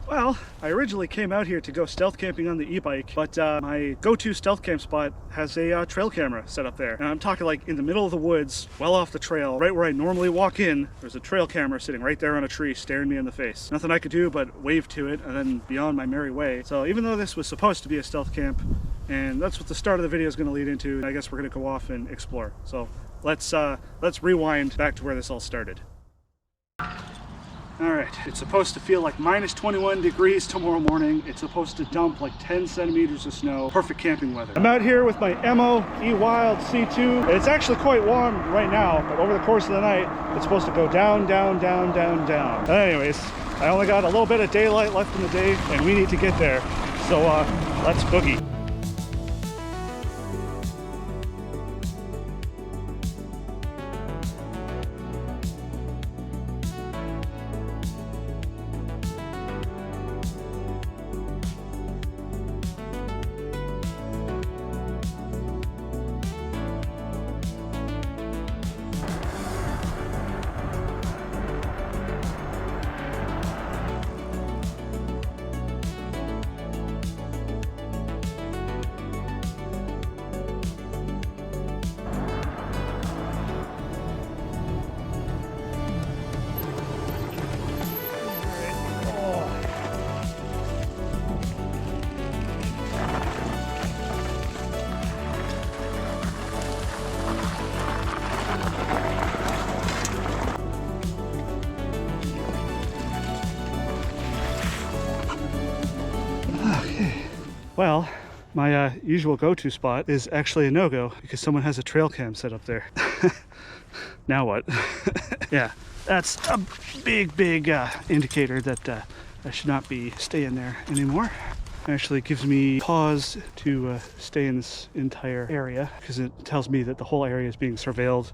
Well, I originally came out here to go stealth camping on the e-bike, but my go-to stealth camp spot has a trail camera set up there. And I'm talking like in the middle of the woods, well off the trail, right where I normally walk in. There's a trail camera sitting right there on a tree staring me in the face. Nothing I could do but wave to it and then be on my merry way. So even though this was supposed to be a stealth camp, and that's what the start of the video is going to lead into, I guess we're going to go off and explore. So let's rewind back to where this all started. Alright, it's supposed to feel like minus 21 degrees tomorrow morning. It's supposed to dump like 10 centimeters of snow. Perfect camping weather. I'm out here with my Emmo E-Wild C2. It's actually quite warm right now, but over the course of the night, it's supposed to go down, down, down, down, down. Anyways, I only got a little bit of daylight left in the day, and we need to get there. So let's boogie. Well, my usual go-to spot is actually a no-go because someone has a trail cam set up there. Now what? Yeah, that's a big indicator that I should not be staying there anymore. It actually gives me pause to stay in this entire area because it tells me that the whole area is being surveilled,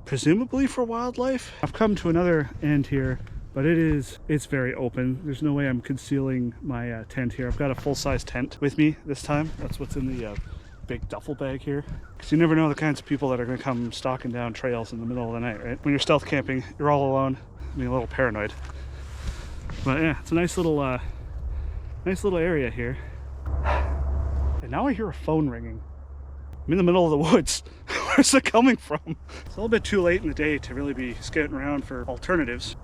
presumably for wildlife. I've come to another end here, but it's very open. There's no way I'm concealing my tent here. I've got a full-size tent with me this time. That's what's in the big duffel bag here. Because you never know the kinds of people that are going to come stalking down trails in the middle of the night, right? When you're stealth camping, you're all alone. I mean, a little paranoid. But yeah, it's a nice little area here. And now I hear a phone ringing. I'm in the middle of the woods. Where's it coming from? It's a little bit too late in the day to really be scouting around for alternatives.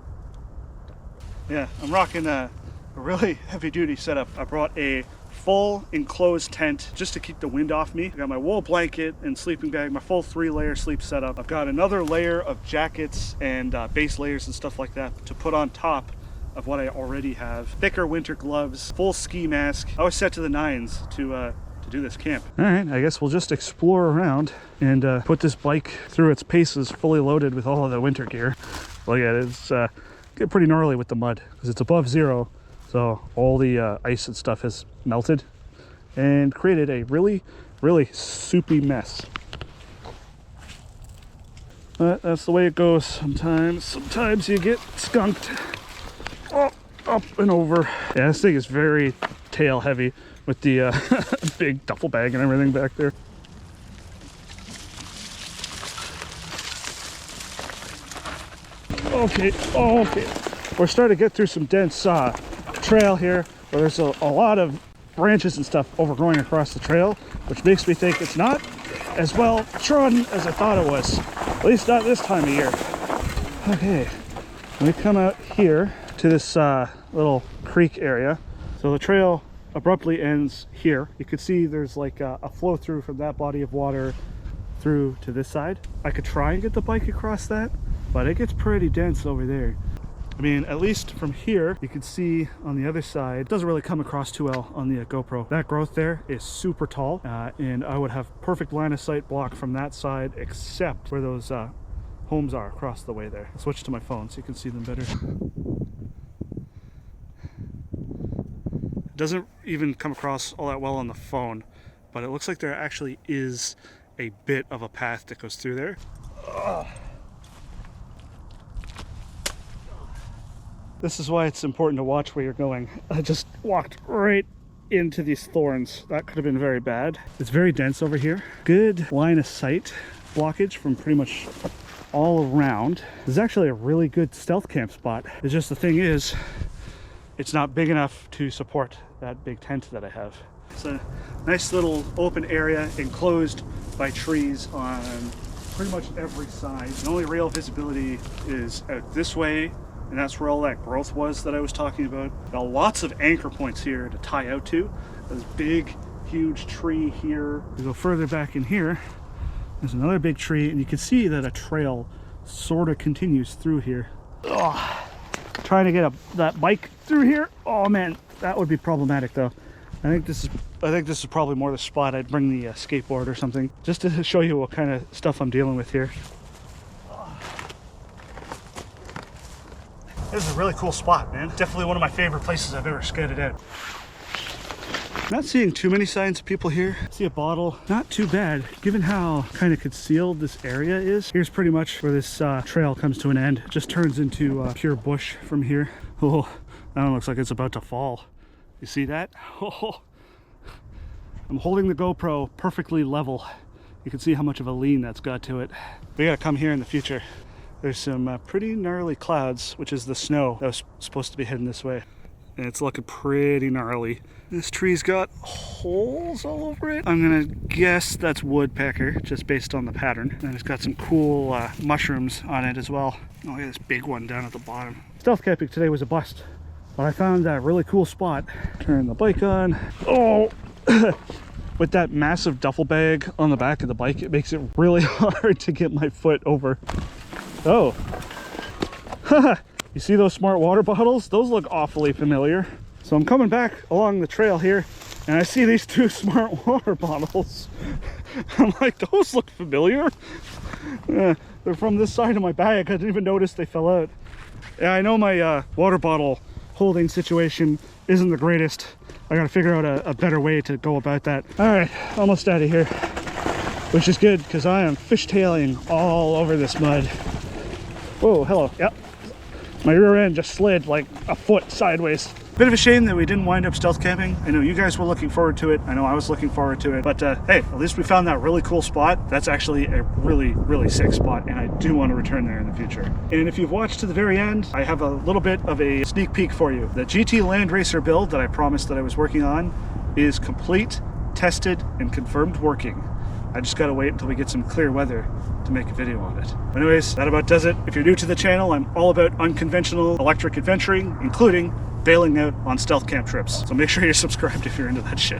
Yeah, I'm rocking a really heavy-duty setup. I brought a full enclosed tent just to keep the wind off me. I got my wool blanket and sleeping bag, my full 3-layer sleep setup. I've got another layer of jackets and base layers and stuff like that to put on top of what I already have. Thicker winter gloves, full ski mask. I was set to the nines to do this camp. All right, I guess we'll just explore around and put this bike through its paces fully loaded with all of the winter gear. Look at it, it's get pretty gnarly with the mud because it's above zero, so all the ice and stuff has melted and created a really soupy mess. But that's the way it goes sometimes you get skunked. Oh, up and over. Yeah, this thing is very tail heavy with the big duffel bag and everything back there. Okay, we're starting to get through some dense trail here where there's a lot of branches and stuff overgrowing across the trail, which makes me think it's not as well trodden as I thought it was, at least not this time of year. Okay, we come out here to this little creek area. So the trail abruptly ends here. You can see there's like a flow through from that body of water through to this side. I could try and get the bike across that, but it gets pretty dense over there. I mean, at least from here, you can see on the other side, it doesn't really come across too well on the GoPro. That growth there is super tall, and I would have perfect line of sight block from that side, except where those homes are across the way there. I'll switch to my phone so you can see them better. It doesn't even come across all that well on the phone, but it looks like there actually is a bit of a path that goes through there. Ugh. This is why it's important to watch where you're going. I just walked right into these thorns. That could have been very bad. It's very dense over here. Good line of sight blockage from pretty much all around. This is actually a really good stealth camp spot. It's just the thing is, it's not big enough to support that big tent that I have. It's a nice little open area enclosed by trees on pretty much every side. The only real visibility is out this way, and that's where all that growth was that I was talking about. Got lots of anchor points here to tie out to. There's big, huge tree here. We go further back in here, there's another big tree, and you can see that a trail sort of continues through here. Oh, trying to get that bike through here. Oh man, that would be problematic though. I think this is probably more the spot I'd bring the skateboard or something, just to show you what kind of stuff I'm dealing with here. This is a really cool spot, man. Definitely one of my favorite places I've ever skated out. Not seeing too many signs of people here. See a bottle, not too bad, given how kind of concealed this area is. Here's pretty much where this trail comes to an end. It just turns into pure bush from here. Oh, that one looks like it's about to fall. You see that? Oh, I'm holding the GoPro perfectly level. You can see how much of a lean that's got to it. We gotta come here in the future. There's some pretty gnarly clouds, which is the snow that was supposed to be heading this way. And it's looking pretty gnarly. This tree's got holes all over it. I'm gonna guess that's woodpecker, just based on the pattern. And it's got some cool mushrooms on it as well. Oh, look at this big one down at the bottom. Stealth camping today was a bust, but I found that really cool spot. Turn the bike on. Oh! With that massive duffel bag on the back of the bike, it makes it really hard to get my foot over. Oh. You see those smart water bottles? Those look awfully familiar. So I'm coming back along the trail here, and I see these two smart water bottles. I'm like, those look familiar. They're from this side of my bag. I didn't even notice they fell out. Yeah, I know my water bottle holding situation isn't the greatest. I gotta figure out a better way to go about that. All right, almost out of here, which is good because I am fishtailing all over this mud. Whoa, hello. Yep. My rear end just slid like a foot sideways. Bit of a shame that we didn't wind up stealth camping. I know you guys were looking forward to it. I know I was looking forward to it. But hey, at least we found that really cool spot. That's actually a really, really sick spot, and I do want to return there in the future. And if you've watched to the very end, I have a little bit of a sneak peek for you. The GT Land Racer build that I promised that I was working on is complete, tested, and confirmed working. I just gotta wait until we get some clear weather to make a video on it. Anyways, that about does it. If you're new to the channel, I'm all about unconventional electric adventuring, including bailing out on stealth camp trips. So make sure you're subscribed if you're into that shit.